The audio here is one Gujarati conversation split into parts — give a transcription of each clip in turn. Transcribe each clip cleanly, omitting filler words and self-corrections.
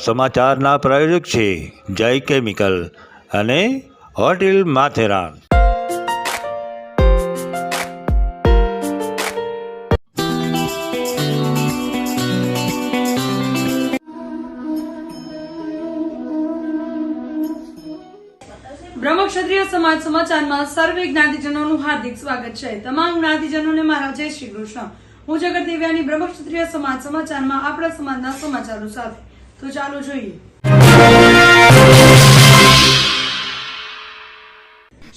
સમાચારના પ્રાયોજક છે જય કેમિકલ અને હોટેલ માથેરાન. બ્રહ્મક્ષત્રિય સમાજ સમાચારમાં સર્વે જ્ઞાતિજનોનું હાર્દિક સ્વાગત છે. તમામ જ્ઞાતિજનોને મારા જય શ્રી કૃષ્ણ. હું જગત દેવ્યાની બ્રહ્મક્ષત્રિય સમાજ સમાચારમાં આપણા સમાજના સમાચારો સાથે. તો ચાલો જોઈએ.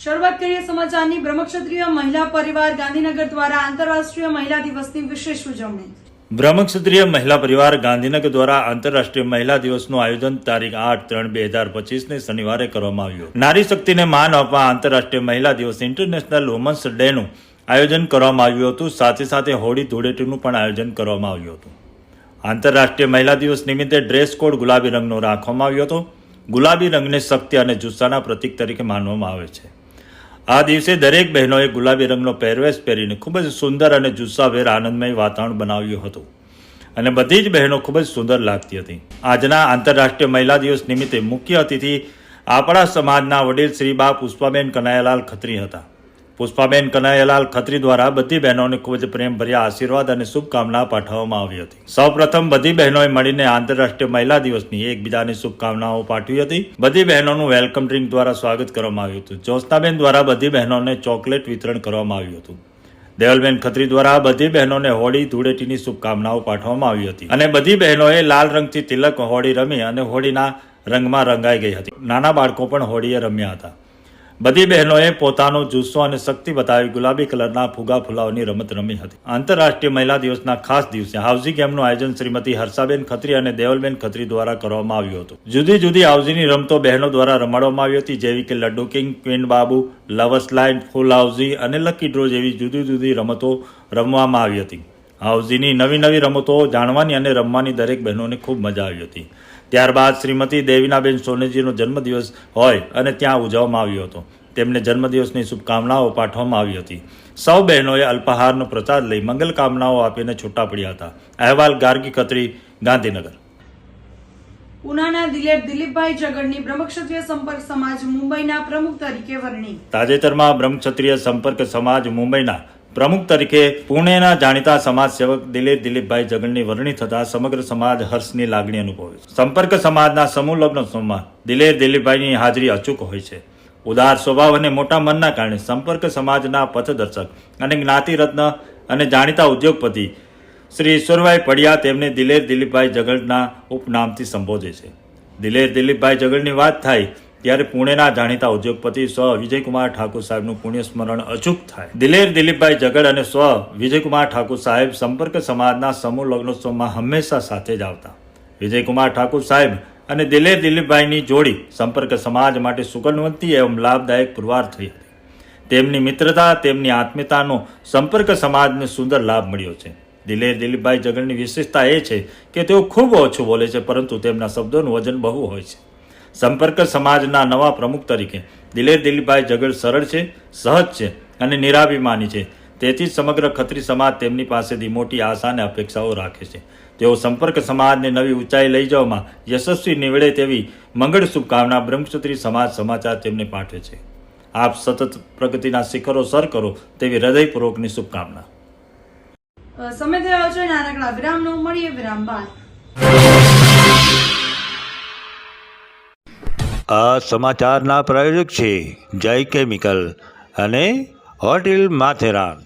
શરૂઆત કરીએ સમાચારની. બ્રહ્મક્ષત્રિય મહિલા પરિવાર ગાંધીનગર દ્વારા આંતરરાષ્ટ્રીય મહિલા દિવસની વિશેષ ઉજવણી. બ્રહ્મક્ષત્રિય મહિલા પરિવાર ગાંધીનગર દ્વારા આંતરરાષ્ટ્રીય મહિલા દિવસનું આયોજન તારીખ 8/3/2025 શનિવારે કરવામાં આવ્યું. નારી શક્તિને માન આપવા આંતરરાષ્ટ્રીય મહિલા દિવસ ઇન્ટરનેશનલ વુમન્સ ડેનું આયોજન કરવામાં આવ્યું હતું. સાથે સાથે હોળી ધૂળેટીનું પણ આયોજન કરવામાં આવ્યું હતું. આંતરરાષ્ટ્રીય મહિલા દિવસ નિમિત્તે ડ્રેસ કોડ ગુલાબી રંગનો રાખવામાં આવ્યો હતો. ગુલાબી રંગને શક્તિ અને જુસ્સાના પ્રતીક તરીકે માનવામાં આવે છે. આ દિવસે દરેક બહેનોએ ગુલાબી રંગનો પહેરવેશ પહેરીને ખૂબ જ સુંદર અને જુસ્સાભેર આનંદમય વાતાવરણ બનાવ્યું હતું અને બધી જ બહેનો ખૂબ જ સુંદર લાગતી હતી. આજના આંતરરાષ્ટ્રીય મહિલા દિવસ નિમિત્તે મુખ્ય અતિથિ આપણા સમાજના વડીલ શ્રી બા પુષ્પાબેન કનૈયાલાલ ખત્રી હતા. પુષ્પાબેન કનૈયાલાલ ખત્રી દ્વારા બધી બહેનોને ખૂબ જ પ્રેમભર્યા આશીર્વાદ અને શુભકામના પાઠવવામાં આવી હતી. સૌપ્રથમ બધી બહેનોએ મળીને આંતરરાષ્ટ્રીય મહિલા દિવસની એકબીજાને શુભકામનાઓ પાઠવી હતી. બધી બહેનોનું વેલકમ ડ્રિંક દ્વારા સ્વાગત કરવામાં આવ્યું હતું. જ્યોત્સનાબેન દ્વારા બધી બહેનોને ચોકલેટ વિતરણ કરવામાં આવ્યું હતું. દેવલબેન ખત્રી દ્વારા બધી બહેનોને હોળી ધૂળેટીની શુભકામનાઓ પાઠવવામાં આવી હતી અને બધી બહેનોએ લાલ રંગથી તિલક હોળી રમી અને હોળીના રંગમાં રંગાઈ ગઈ હતી. નાના બાળકો પણ હોળીએ રમ્યા હતા. બધી બહેનોએ પોતાનો જુસ્સો અને શક્તિ બતાવી ગુલાબી કલરના ફુગા ફુલાવની રમત રમી હતી. આંતરરાષ્ટ્રીય મહિલા દિવસના ખાસ દિવસે હાઉઝી ગેમનું આયોજન શ્રીમતી હર્ષાબેન ખત્રી અને દેવલબેન ખત્રી દ્વારા કરવામાં આવ્યું હતું. જુદી જુદી હાઉઝીની રમતો બહેનો દ્વારા રમાડવામાં આવી હતી, જેવી કે લડ્ડુ કિંગ, ક્વીન બાબુ, લવર્સ લાઇન, ફૂલ હાઉઝી અને લકી ડ્રો જેવી જુદી જુદી રમતો રમવામાં આવી હતી. હાઉઝીની નવી નવી રમતો જાણવાની અને રમવાની દરેક બહેનોને ખૂબ મજા આવી હતી. ત્યારબાદ શ્રીમતી દેવીનાબેન સોનેજીનો જન્મદિવસ હોય અને ત્યાં ઉજવવામાં આવ્યો હતો. તેમને જન્મદિવસની શુભકામનાઓ પાઠવવામાં આવી હતી. સૌ બહેનોએ અલ્પાહારનો પ્રસાદ લઈ મંગલ કામનાઓ આપીને છૂટા પડ્યા હતા. અહેવાલ ગાર્ગી ખત્રી, ગાંધીનગર. ઉનાના દિલીપભાઈ જગડની બ્રહ્મક્ષત્રિય સંપર્ક સમાજ મુંબઈના પ્રમુખ તરીકે વરણી. તાજેતરમાં બ્રહ્મક્ષત્રિય સંપર્ક સમાજ મુંબઈના પ્રમુખ તરીકે પુણેના જાણીતા સમાજ સેવક દિલીપભાઈ જગડની વરણી થતા સમગ્ર સમાજ હર્ષની લાગણી અનુભવે છે. સંપર્ક સમાજના સમૂહ લગ્નોત્સવમાં દિલીપભાઈની હાજરી અચૂક હોય છે. ઉદાર સ્વભાવ અને મોટા મનના કારણે સંપર્ક સમાજના પથદર્શક અને જ્ઞાતિરત્ન અને જાણીતા ઉદ્યોગપતિ શ્રી ઈશ્વરભાઈ પડિયા તેમને દિલીપભાઈ જગડના ઉપનામથી સંબોધે છે. દિલીપભાઈ જગડની વાત થાય ત્યારે પુણેના જાણીતા ઉદ્યોગપતિ સ્વ વિજયકુમાર ઠાકુર સાહેબનું પુણ્ય સ્મરણ અચૂક થાય. દિલીપભાઈ જગડ અને સ્વ વિજયકુમાર ઠાકુર સાહેબ સંપર્ક સમાજના સમૂહ લગ્નોત્સવમાં હંમેશા સાથે જ આવતા. વિજયકુમાર ઠાકુર સાહેબ અને દિલીપભાઈની જોડી સંપર્ક સમાજ માટે સુગંધવંતી એવં લાભદાયક પુરવાર થઈ હતી. તેમની મિત્રતા, તેમની આત્મીયતાનો સંપર્ક સમાજને સુંદર લાભ મળ્યો છે. દિલીપભાઈ જગડની વિશેષતા એ છે કે તેઓ ખૂબ ઓછું બોલે છે, પરંતુ તેમના શબ્દોનું વજન બહુ હોય છે. સંપર્ક સમાજના નવા પ્રમુખ તરીકે દિલીપભાઈ જગડ સરળ છે, સહજ છે અને નિરાભિમાની છે. તેથી સમગ્ર ખત્રી સમાજ તેમની પાસેથી મોટી આશા અને અપેક્ષાઓ રાખે છે. તેઓ સંપર્ક સમાજને નવી ઊંચાઈ લઈ જવામાં યશસ્વી નીવડે તેવી મંગળ શુભકામના બ્રહ્મક્ષત્રિય સમાજ સમાચાર તેમને પાઠવે છે. આપ સતત પ્રગતિના શિખરો સર કરો તેવી હૃદયપૂર્વકની શુભકામના. સમય થયો છે નાનકડા વિરામનો. મળીએ વિરામ બાદ. આ સમાચારના પ્રાયોજક છે જય કેમિકલ અને હોટેલ માથેરાન.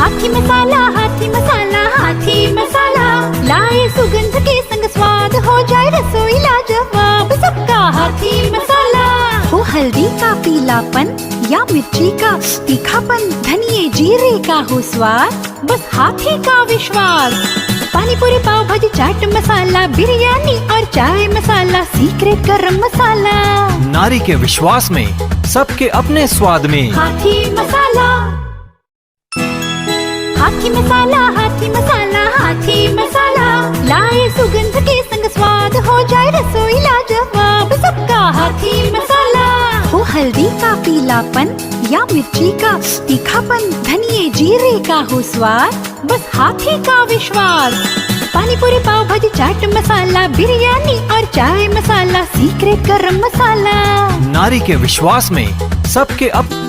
हाथी मसाला लाए सुगंध के संग स्वाद हो जाए रसोई लाजवाब सबका हाथी मसाला। हो हल्दी का पीलापन या मिर्ची का तीखापन, धनिए जीरे का हो स्वाद, बस हाथी का विश्वास। पानी पूरी पाव भाजी चाट मसाला, बिरयानी और चाय मसाला, सीक्रेट गरम मसाला। नारी के विश्वास में, सबके अपने स्वाद में। हाथी मसाला, हाथी मसाला, हाथी मसाला, हाथी मसाला लाए सुगंध के संग स्वाद हो जाए रसोई लाजवाब सबका हाथी मसाला। हो हल्दी का पीलापन या मिर्ची का तीखापन, धनिए जीरे का हो स्वाद, बस हाथी का विश्वास। पानी पूरी पाव भाजी चाट मसाला, बिरयानी और चाय मसाला, सीक्रेट गरम मसाला। नारी के विश्वास में, सबके अपने।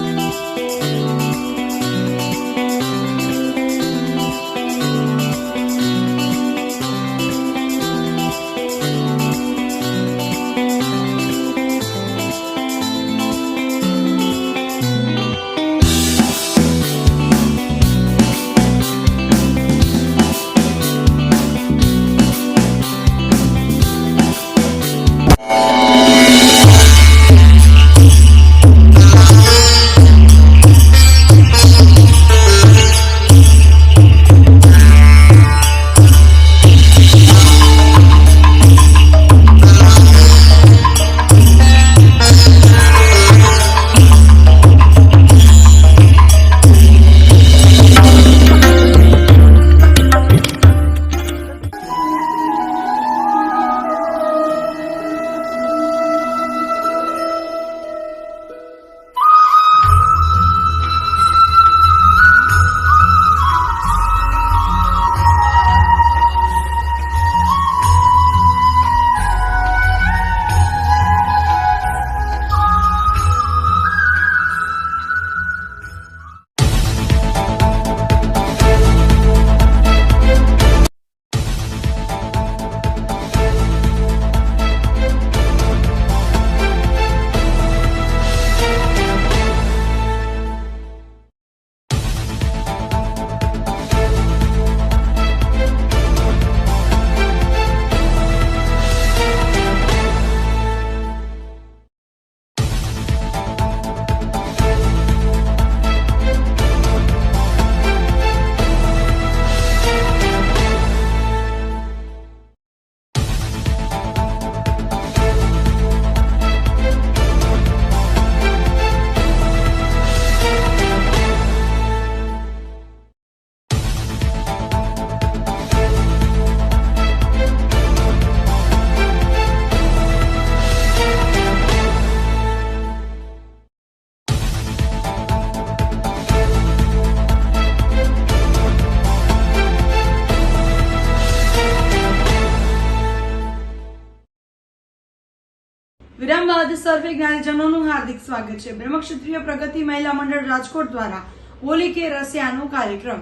વિરામ બાદ સર્વે જ્ઞાનીજનોનું હાર્દિક સ્વાગત છે। બ્રહ્મક્ષત્રિય પ્રગતિ મહિલા મંડળ રાજકોટ દ્વારા હોલી કે રસિયાનો કાર્યક્રમ।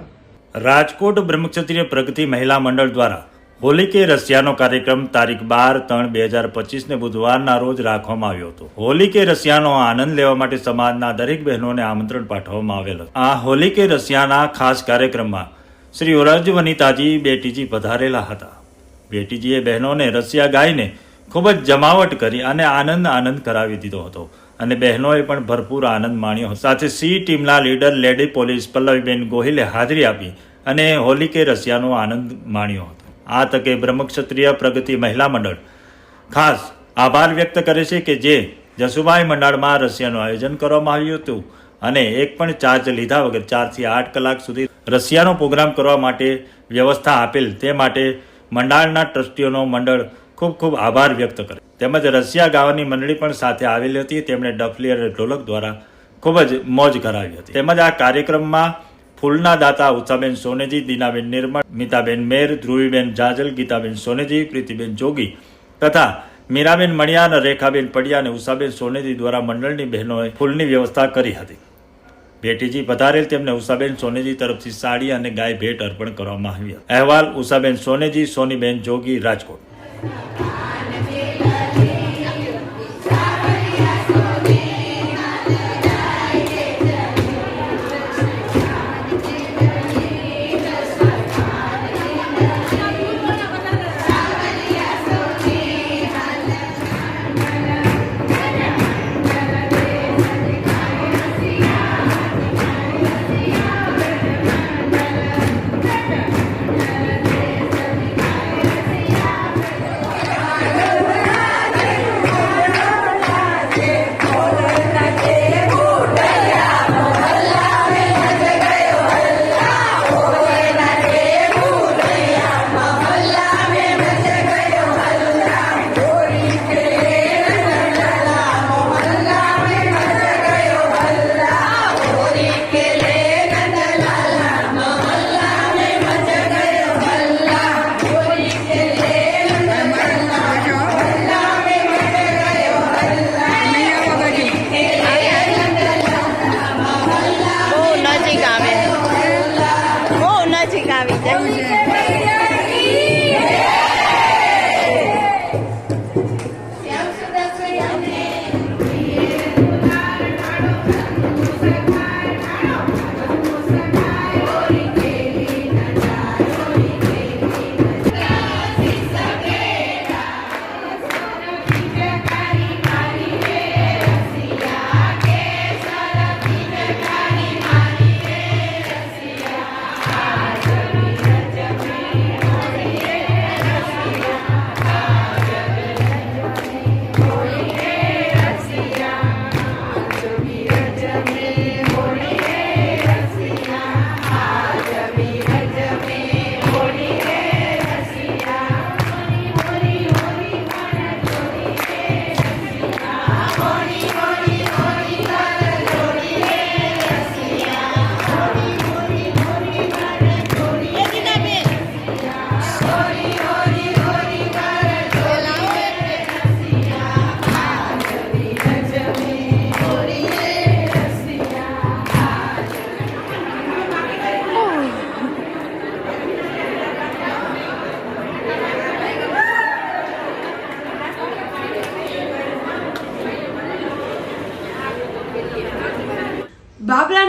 રાજકોટ બ્રહ્મક્ષત્રિય પ્રગતિ મહિલા મંડળ દ્વારા હોલી કે રસિયાનો કાર્યક્રમ તારીખ 12/3/2025 ને બુધવારના રોજ રાખવામાં આવ્યો હતો। હોલી કે રસિયાનો આનંદ લેવા માટે સમાજના દરેક બહેનોને આમંત્રણ પાઠવવામાં આવેલ હતું। આ હોલી કે રસિયાના ખાસ કાર્યક્રમમાં શ્રી ઓરજ વનિતાજી બેટીજી પધારેલા હતા। બેટીજીએ બહેનોને રસિયા ગાઈને ખૂબ જ જમાવટ કરી અને આનંદ કરાવી દીધો હતો અને બહેનોએ પણ ભરપૂર આનંદ માણ્યો હતો। સાથે સી ટીમના લીડર લેડી પોલીસ પલ્લવીબેન ગોહિલે હાજરી આપી અને હોલી કે રસિયાનો આનંદ માણ્યો હતો। આ તકે બ્રહ્મક્ષત્રિય પ્રગતિ મહિલા મંડળ ખાસ આભાર વ્યક્ત કરે છે કે જે જસુભાઈ મંડળમાં રસિયાનું આયોજન કરવામાં આવ્યું હતું અને એક પણ ચાર્જ લીધા વગર 4 થી 8 કલાક સુધી રસિયાનો પ્રોગ્રામ કરવા માટે વ્યવસ્થા આપેલ તે માટે મંડળના ટ્રસ્ટીઓનો મંડળ ખૂબ આભાર વ્યક્ત કરે। તેમજ રસિયા ગાવાની મંડળી પણ સાથે આવેલી હતી। તેમણે ડફલી અને ઢોલક દ્વારા ખૂબ જ મોજ કરાવી હતી। તેમજ આ કાર્યક્રમમાં ફૂલના દાતા ઉષાબેન સોનેજી, દીનાબેન નિર્મળ, મિતાબેન મેર, ધ્રુવીબેન જાજલ, ગીતાબેન સોનેજી, પ્રીતિબેન જોગી તથા મીરાબેન મણિયા અને રેખાબેન પડિયા અને ઉષાબેન સોનેજી દ્વારા મંડળની બહેનોએ ફૂલની વ્યવસ્થા કરી હતી। બેટીજી પધારેલ તેમને ઉષાબેન સોનેજી તરફથી સાડી અને ગાય ભેટ અર્પણ કરવામાં આવી। અહેવાલ ઉષાબેન સોનેજી, સોનીબેન જોગી, રાજકોટ।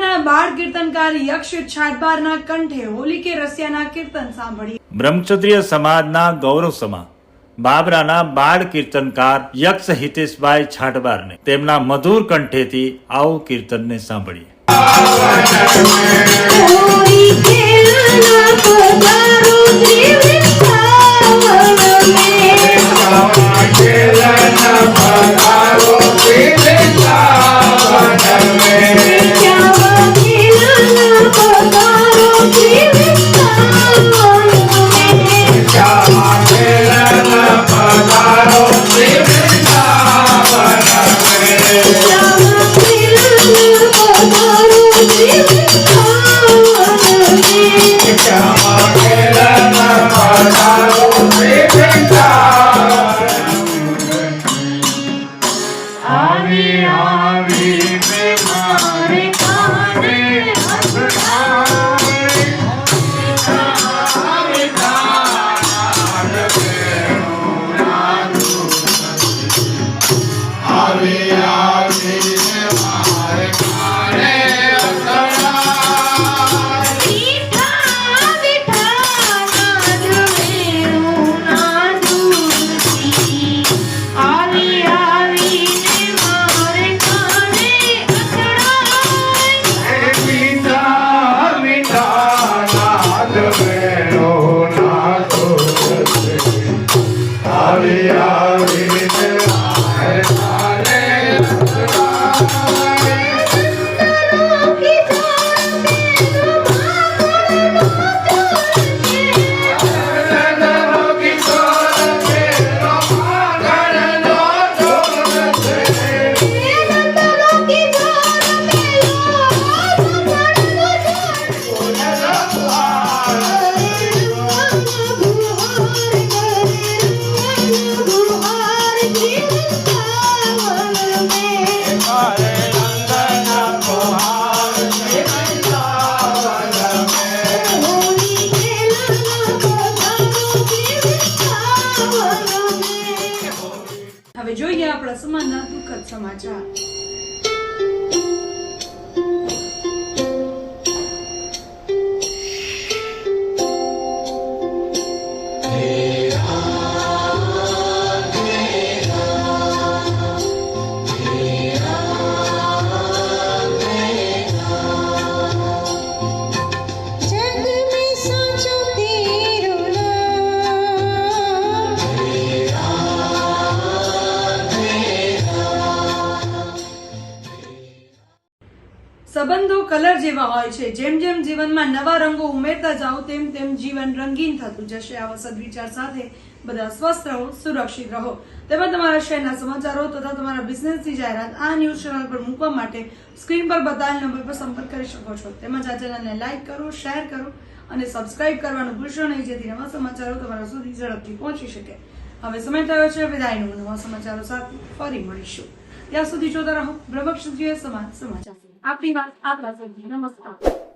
બાબરાના બાળ કીર્તનકાર યક્ષ છાટબારના કંઠે હોલી કે રસિયાના કીર્તન સાંભળીએ. બ્રહ્મક્ષત્રિય સમાજના ગૌરવ સમા બાબરાના બાળ કીર્તનકાર યક્ષ હિતેશભાઈ છાટબારને તેમના મધુર કંઠેથી આવું કીર્તનને સાંભળીએ. હવે જોઈએ આપણા સમાજના દુઃખદ સમાચાર. સંબંધો કલર જેવા હોય છે. જેમ જેમ જીવનમાં નવા રંગો ઉમેરતા જાઓ તેમ તેમ જીવન રંગીન થતું જશે. આવા સદવિચાર સાથે બધા સ્વસ્થ રહો, સુરક્ષિત રહો. તેમજ તમારા શહેરના સમાચારો તથા તમારા બિઝનેસની જાહેરાત આ ન્યૂઝ ચેનલ પર મૂકવા માટે સ્ક્રીન પર બતાવેલ નંબર પર સંપર્ક કરી શકો છો. તેમજ આ ચેનલને લાઇક કરો, શેર કરો અને સબસ્ક્રાઇબ કરવાનું ભૂલશો નહીં, જેથી નવા સમાચારો તમારા સુધી ઝડપથી પહોંચી શકે. હવે સમય થયો છે વિદાયનો. નવા સમાચારો સાથે ફરી મળીશું. ત્યાં સુધી જોતા રહો બ્રહ્મક્ષત્રિય સમાચાર. આપણી વાત આપણા સુધી. નમસ્કાર.